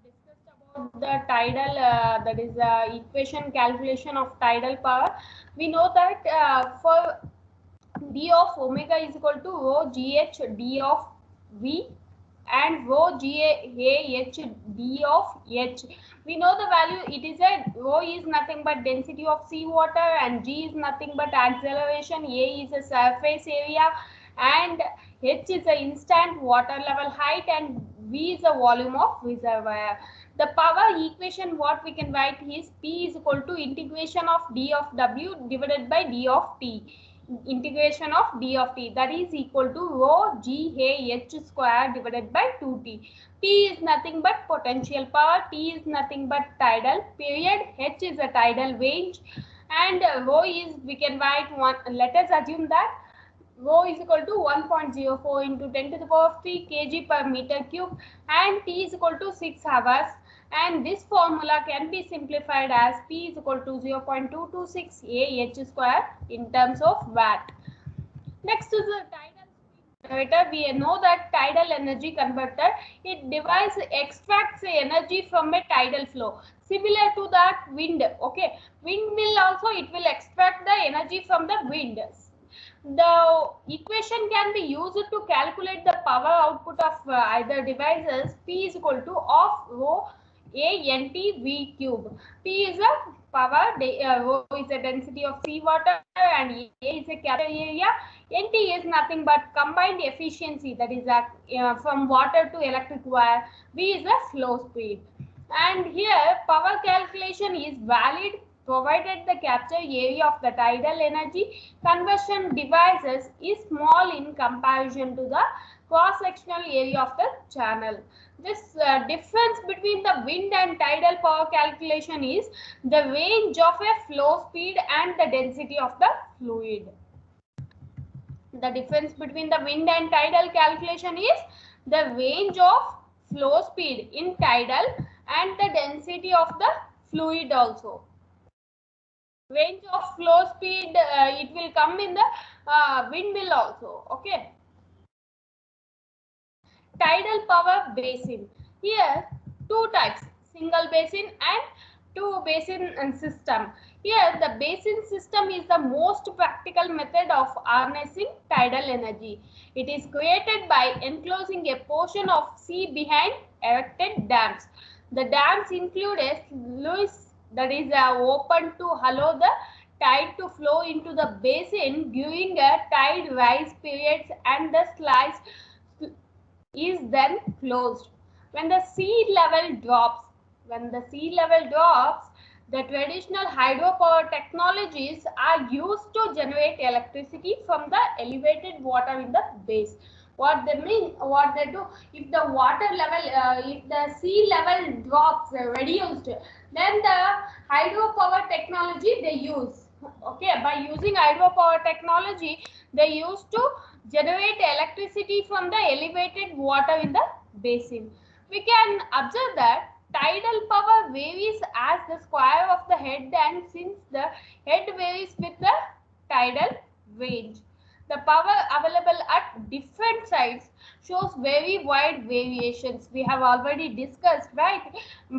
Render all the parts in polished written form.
discussed about the tidal, that is equation calculation of tidal power. We know that for d of omega is equal to rho gh d of v and rho gah d of h. We know the value. It is a rho is nothing but density of sea water and g is nothing but acceleration. A is a surface area and h is the instant water level height and v is the volume of reservoir. The power equation what we can write is P is equal to integration of d of w divided by d of t. Integration of d of t, that is equal to rho g a h square divided by 2t. P is nothing but potential power, T is nothing but tidal period, h is a tidal range, and rho is, we can write one. Let us assume that rho is equal to 1.04 into 10 to the power of 3 kg per meter cube and T is equal to 6 hours, and this formula can be simplified as P is equal to 0.226 Ah square in terms of watt. Next is the tidal speed generator. We know that tidal energy converter, it extracts energy from a tidal flow, similar to that wind. Okay, windmill also, it will extract the energy from the wind. The equation can be used to calculate the power output of either devices. P is equal to of rho a n t v cube. P is a power, rho is a density of seawater and A is a capture area. NT is nothing but combined efficiency, that is from water to electric wire. V is the flow speed. And here power calculation is valid provided the capture area of the tidal energy conversion devices is small in comparison to the cross-sectional area of the channel. This difference between the wind and tidal power calculation is the range of a flow speed and the density of the fluid. The difference between the wind and tidal calculation is the range of flow speed in tidal and the density of the fluid also. Range of flow speed, it will come in the windmill also. Okay. Tidal power basin. Here two types, single basin and two basin system. Here the basin system is the most practical method of harnessing tidal energy. It is created by enclosing a portion of sea behind erected dams. The dams include a sluice that is open to allow the tide to flow into the basin during a tide rise periods, and the sluice is then closed. When the sea level drops, the traditional hydropower technologies are used to generate electricity from the elevated water in the base. What they do, if the water level, if the sea level drops, reduced, then the hydropower technology they use. Okay, by using hydropower technology, they used to generate electricity from the elevated water in the basin. We can observe that tidal power varies as the square of the head, and since the head varies with the tidal range, the power available at different sites shows very wide variations. We have already discussed, right?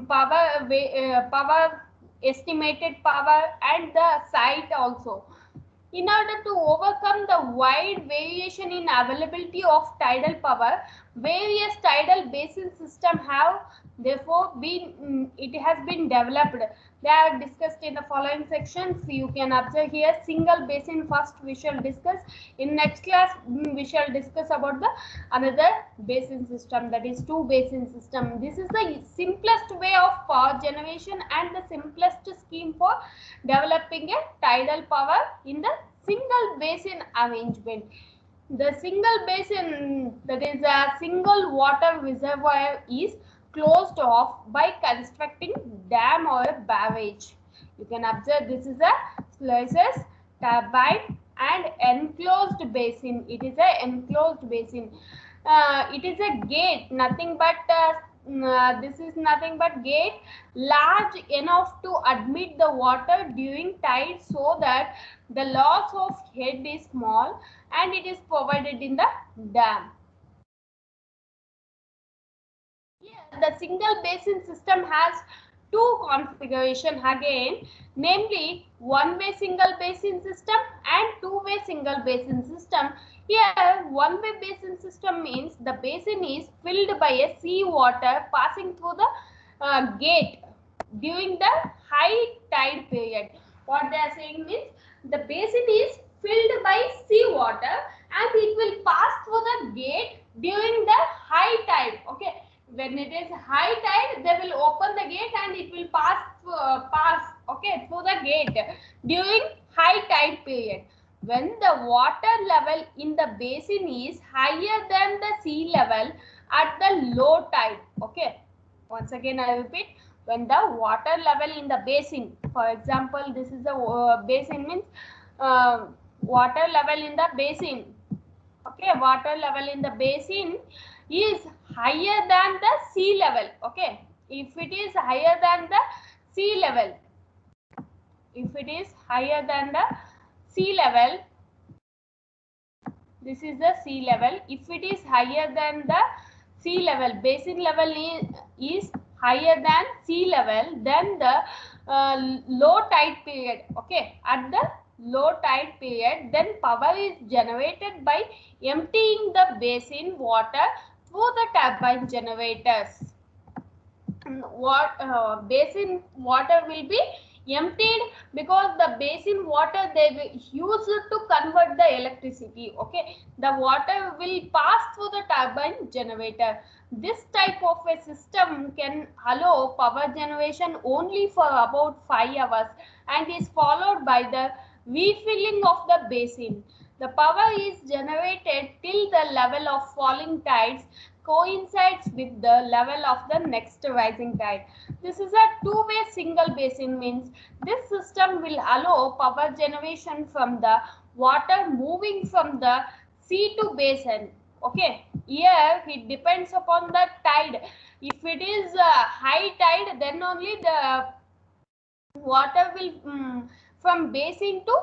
Power, estimated power, and the site also. In order to overcome the wide variation in availability of tidal power, various tidal basin systems have therefore been, it has been developed. They are discussed in the following sections. You can observe here single basin first we shall discuss. In next class we shall discuss about the another basin system, that is two basin system. This is the simplest way of power generation and the simplest scheme for developing a tidal power in the single basin arrangement. The single basin, that is a single water reservoir, is closed off by constructing dam or a barrage. You can observe this is a sluices, turbine and enclosed basin. It is a enclosed basin. It is a gate, nothing but this is nothing but gate large enough to admit the water during tide, so that the loss of head is small, and it is provided in the dam. Here the single basin system has two configuration again, namely one-way single basin system and two-way single basin system. Here, one-way basin system means the basin is filled by a sea water passing through the gate during the high tide period. What they are saying means the basin is filled by sea water and it will pass through the gate during the high tide. Okay, when it is high tide, they will open the gate and it will pass through the gate during high tide period. When the water level in the basin is higher than the sea level at the low tide. Okay, once again I repeat, when the water level in the basin, for example, this is the basin means water level in the basin. Okay, water level in the basin is higher than the sea level. Okay, if it is higher than the sea level, if it is higher than the sea level, this is the sea level. If it is higher than the sea level, basin level is higher than sea level, then the low tide period. Okay, at the low tide period, then power is generated by emptying the basin water through the turbine generators. Basin water will be emptied because the basin water they will use to convert the electricity. Okay, the water will pass through the turbine generator. This type of a system can allow power generation only for about 5 hours and is followed by the refilling of the basin. The power is generated till the level of falling tides coincides with the level of the next rising tide. This is a two-way single basin, means this system will allow power generation from the water moving from the sea to basin. Okay, here it depends upon the tide. If it is high tide, then only the water will from basin to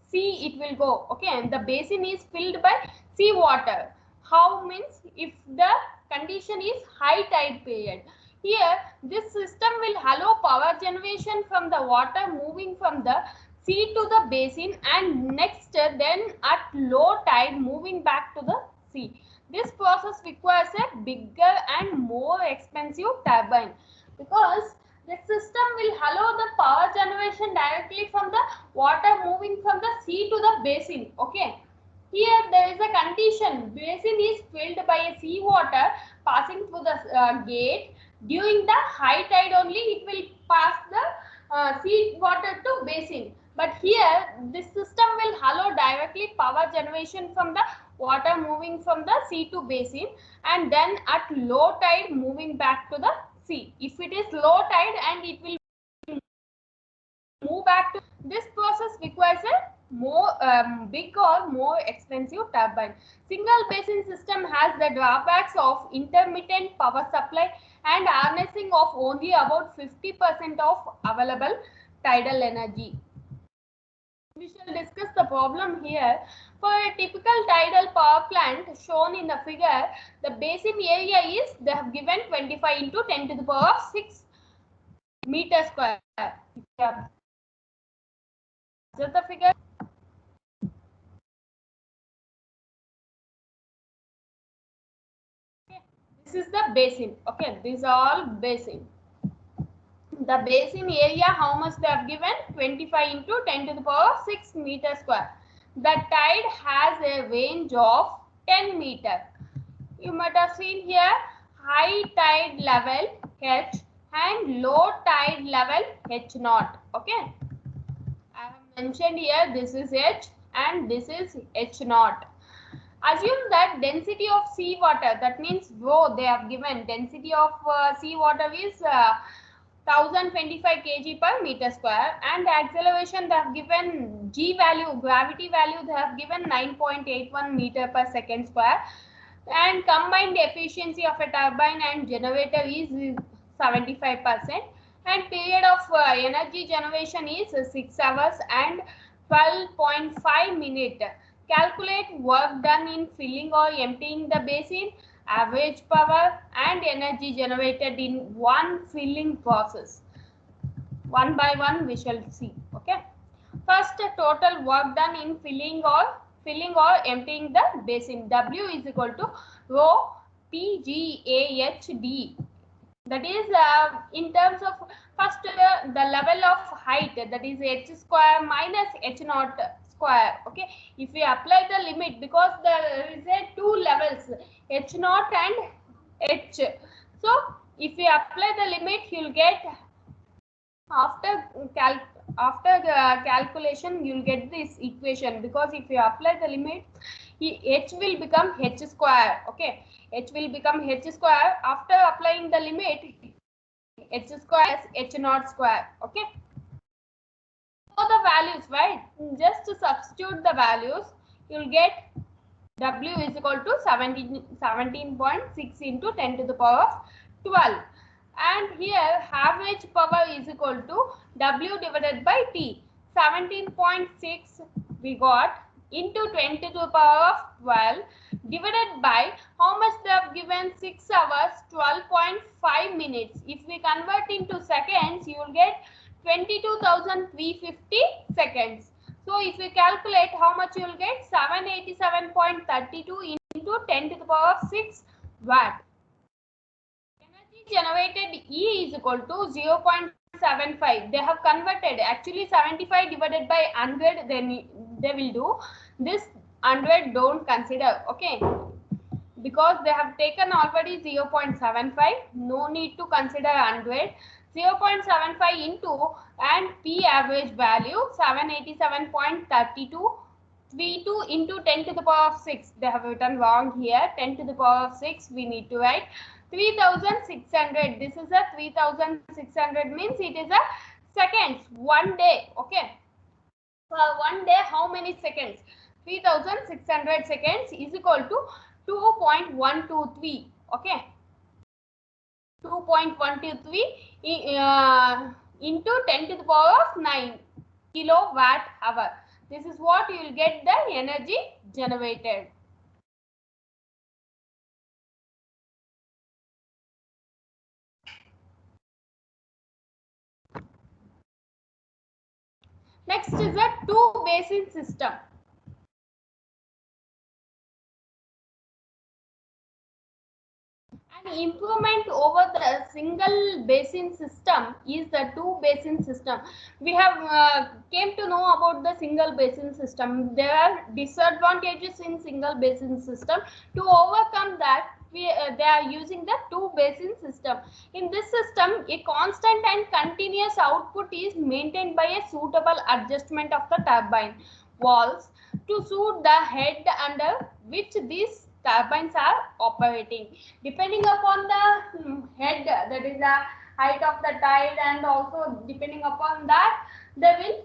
sea it will go. Okay, and the basin is filled by sea water. How means if the condition is high tide period. Here this system will allow power generation from the water moving from the sea to the basin and next then at low tide moving back to the sea. This process requires a bigger and more expensive turbine because the system will allow the power generation directly from the water moving from the sea to the basin. Okay. Here there is a condition, basin is filled by a sea water passing through the gate. During the high tide only it will pass the sea water to basin. But here this system will allow directly power generation from the water moving from the sea to basin and then at low tide moving back to the sea. If it is low tide and it will move back to this process requires a more big or more expensive turbine. Single basin system has the drawbacks of intermittent power supply and harnessing of only about 50% of available tidal energy. We shall discuss the problem here. For a typical tidal power plant shown in the figure, the basin area is, they have given 25 into 10 to the power of 6 meter square. Just the figure. Okay. This is the basin. Okay, these are all basin. The basin area, how much they have given? 25 into 10 to the power of 6 meter square. The tide has a range of 10 meter. You might have seen here high tide level H and low tide level H naught. Okay, I have mentioned here this is H and this is H naught. Assume that density of sea water, that means rho, they have given density of sea water is 1025 kg per meter square and acceleration they have given g value, gravity value they have given 9.81 meter per second square and combined efficiency of a turbine and generator is 75% and period of energy generation is 6 hours and 12.5 minutes. Calculate work done in filling or emptying the basin. average power, and energy generated in one filling process. One by one we shall see. Okay. First, total work done in filling or emptying the basin. W is equal to rho PGAHD. That is in terms of first the level of height, that is h square minus h naught square. Okay, if we apply the limit, because there is a two levels, h naught and h, so if we apply the limit, you'll get after calculation you'll get this equation, because if you apply the limit, h will become h square. Okay, h will become h square after applying the limit, h square is h naught square. Okay, so the values, right, just to substitute the values, you'll get W is equal to 17.6 into 10 to the power of 12, and here average power is equal to W divided by T. 17.6 we got into 10 to the power of 12 divided by how much they have given, 6 hours 12.5 minutes. If we convert into seconds, you will get 22,350 seconds. So if we calculate, how much you will get, 787.32 into 10 to the power of 6 watt. Energy generated E is equal to 0.75. They have converted, actually 75 divided by 100 then they will do. This 100 don't consider, okay, because they have taken already 0.75. No need to consider 100. 0.75 into and P average value 787.32 32 into 10 to the power of 6. They have written wrong here. 10 to the power of 6 we need to write 3600. This is a 3600 means it is a seconds, 1 day. Okay, for 1 day how many seconds? 3600 seconds is equal to 2.123. okay, 2.123 into 10 to the power of 9 kilowatt hour. This is what you will get the energy generated. Next is a two basin system. An improvement over the single basin system is the two basin system. We have came to know about the single basin system. There are disadvantages in single basin system. To overcome that, they are using the two basin system. In this system, a constant and continuous output is maintained by a suitable adjustment of the turbine walls to suit the head under which these turbines are operating. Depending upon the head, that is the height of the tide, and also depending upon that, they will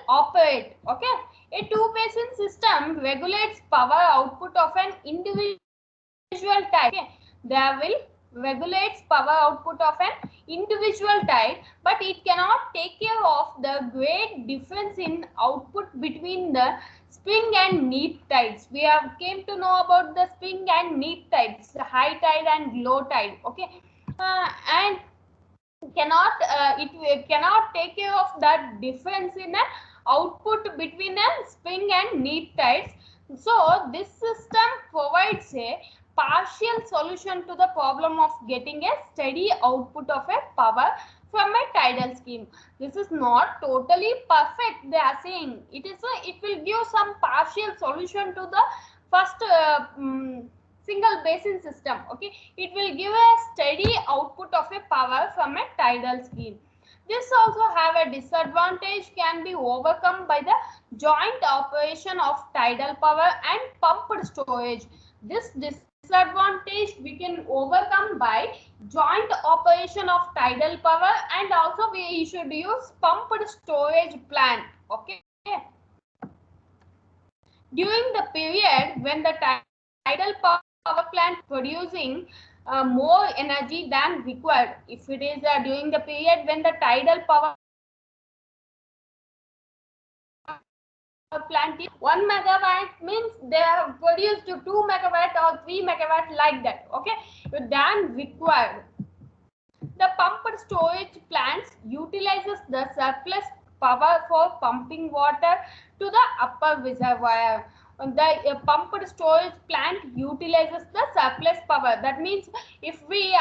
operate. Okay, a two basin system regulates power output of an individual tide. Okay, they will regulates power output of an individual tide, but it cannot take care of the great difference in output between the spring and neap tides. We have came to know about the spring and neap tides, high tide and low tide. Okay, and it cannot take care of that difference in a output between a spring and neap tides. So this system provides a partial solution to the problem of getting a steady output of a power from a tidal scheme. This is not totally perfect, they are saying. It will give some partial solution to the first single basin system. Okay, it will give a steady output of a power from a tidal scheme. This also have a disadvantage, can be overcome by the joint operation of tidal power and pumped storage. This disadvantage we can overcome by joint operation of tidal power, and also we should use pumped storage plant. Okay, during the period when the tidal power plant producing more energy than required, if it is during the period when the tidal power plant is 1 megawatt, means they have produced 2 megawatt or 3 megawatt like that. Okay, then required. The pumped storage plants utilizes the surplus power for pumping water to the upper reservoir. The pumped storage plant utilizes the surplus power. That means if we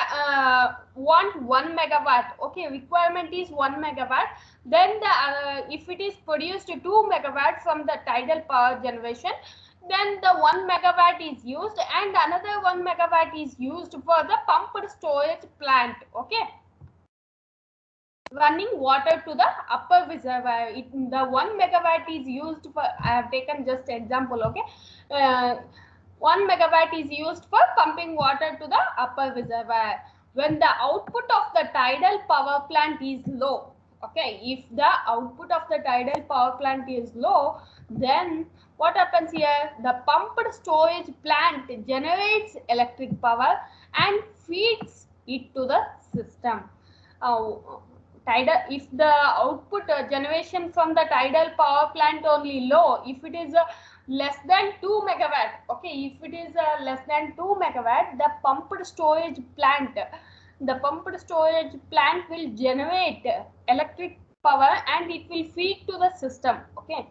want 1 megawatt, okay, requirement is 1 megawatt, then if it is produced 2 megawatt from the tidal power generation, then the 1 megawatt is used and another 1 megawatt is used for the pumped storage plant. Okay, running water to the upper reservoir. The 1 megawatt is used for, I have taken just example. Okay, 1 megawatt is used for pumping water to the upper reservoir. When the output of the tidal power plant is low, okay, if the output of the tidal power plant is low, then what happens here? The pumped storage plant generates electric power and feeds it to the system. If the output generation from the tidal power plant only low, if it is less than 2 megawatt, okay, if it is less than 2 megawatt, the pumped storage plant will generate electric power and it will feed to the system. Okay,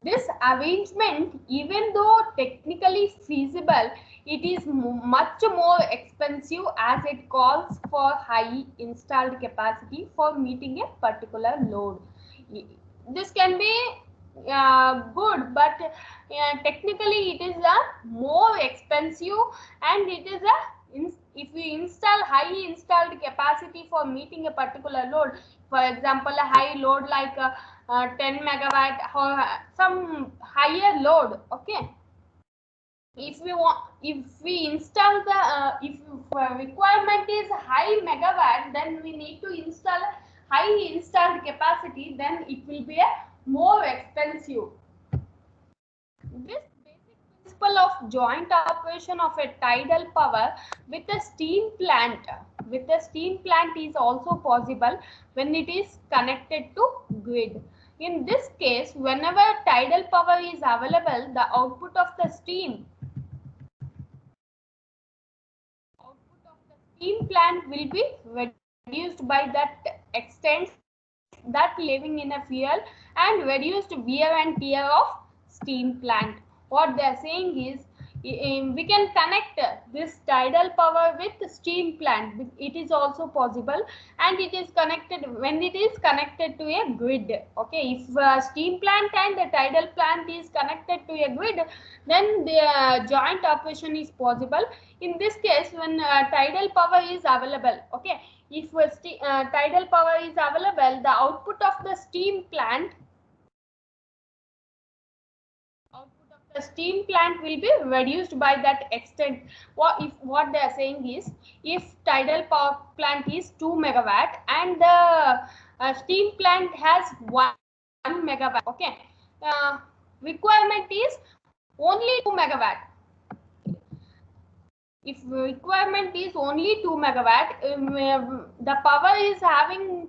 this arrangement, even though technically feasible, it is much more expensive as it calls for high installed capacity for meeting a particular load. This can be good, but technically it is a more expensive, and it is a if we install high installed capacity for meeting a particular load, for example a high load like 10 megawatt or some higher load. Okay, if we install the if requirement is high megawatt, then we need to install high installed capacity, then it will be a more expensive. This basic principle of joint operation of a tidal power with a steam plant is also possible when it is connected to grid. In this case, whenever tidal power is available, the output of the steam plant will be reduced by that extent that living in a fuel and reduced wear and tear of steam plant. What they are saying is we can connect this tidal power with steam plant. It is also possible, and it is connected when it is connected to a grid. Okay, if steam plant and the tidal plant is connected to a grid, then the joint operation is possible. In this case, when tidal power is available, okay, if tidal power is available, the output of the steam plant will be reduced by that extent. What they are saying is, if tidal power plant is 2 megawatt and the steam plant has 1 megawatt, okay, requirement is only 2 megawatt. If requirement is only 2 megawatt, the power is having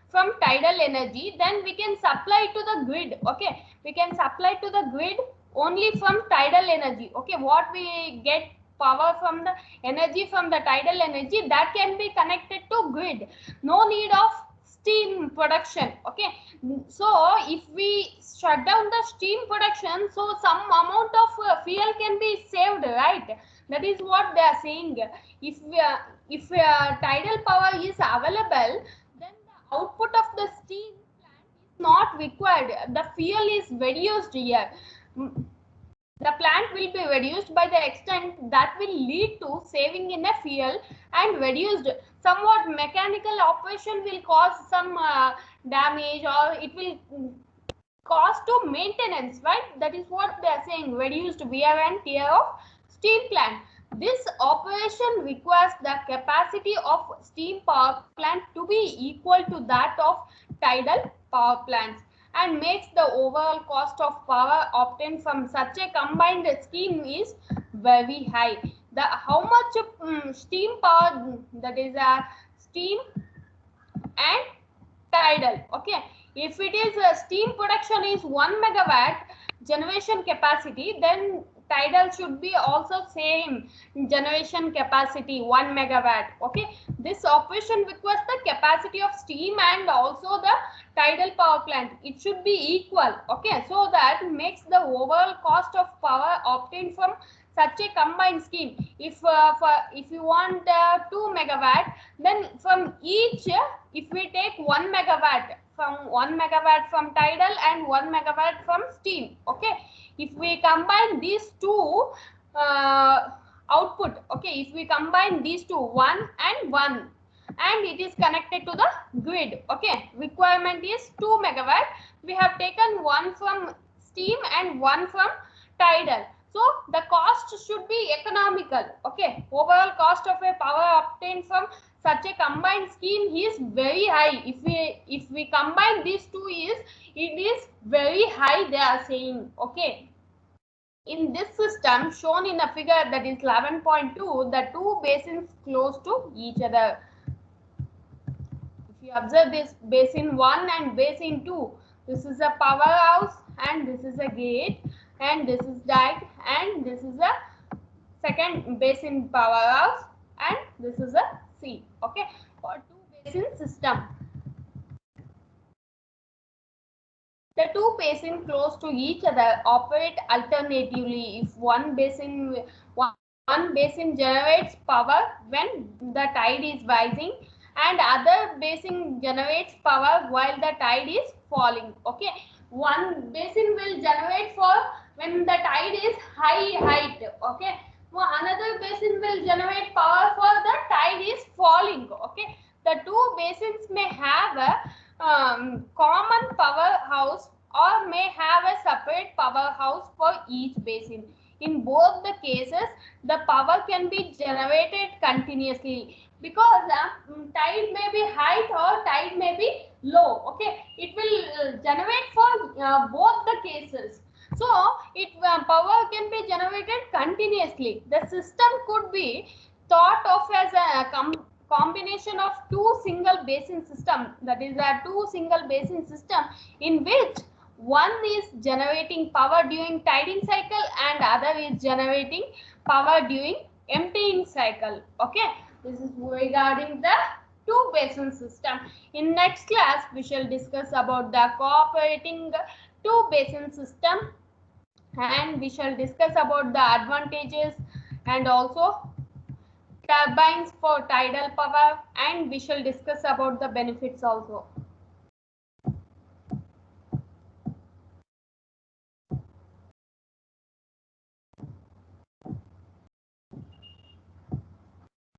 from tidal energy, then we can supply to the grid. Okay, we can supply to the grid only from tidal energy. Okay, what we get power from the energy from the tidal energy, that can be connected to grid. No need of steam production. Okay, so if we shut down the steam production, so some amount of fuel can be saved, right? That is what they are saying. If tidal power is available, then the output of the steam plant is not required. The fuel is reduced here. The plant will be reduced by the extent that will lead to saving in a fuel, and reduced somewhat mechanical operation will cause some damage, or it will cost to maintenance, right? That is what they are saying, reduced wear and tear of steam plant. This operation requires the capacity of steam power plant to be equal to that of tidal power plants, and makes the overall cost of power obtained from such a combined scheme is very high. How much steam power, that is steam and tidal. Okay, if it is steam production is 1 megawatt, generation capacity, then tidal should be also same generation capacity 1 megawatt. Okay, this operation requires the capacity of steam and also the tidal power plant. It should be equal. Okay, so that makes the overall cost of power obtained from such a combined scheme. If you want 2 megawatt, then from each, if we take 1 megawatt from 1 megawatt from tidal and 1 megawatt from steam. Okay, if we combine these two output, okay, if we combine these two 1 and 1 and it is connected to the grid, okay, requirement is 2 megawatt. We have taken one from steam and one from tidal. So the cost should be economical. Okay, overall cost of a power obtained from such a combined scheme is very high. If we combine these two, it is very high, they are saying. Okay, in this system shown in a figure, that is 11.2, the two basins close to each other. If you observe this basin 1 and basin 2, this is a powerhouse and this is a gate and this is dike and this is a second basin powerhouse and this is a sea. Okay, for two basin system, the two basins close to each other operate alternatively. If one basin generates power when the tide is rising and other basin generates power while the tide is falling. Okay, one basin will generate for when the tide is height. Okay, well, another basin will generate power for the tide is falling. Okay, the two basins may have a common powerhouse or may have a separate powerhouse for each basin. In both the cases, the power can be generated continuously because tide may be high or tide may be low. Okay, it will generate for both the cases. So power can be generated continuously. The system could be thought of as a combination of two single basin system, that is a two single basin system in which one is generating power during tiding cycle and other is generating power during emptying cycle. Okay, this is regarding the two basin system. In next class we shall discuss about the cooperating two basin system and we shall discuss about the advantages and also turbines for tidal power, and we shall discuss about the benefits also.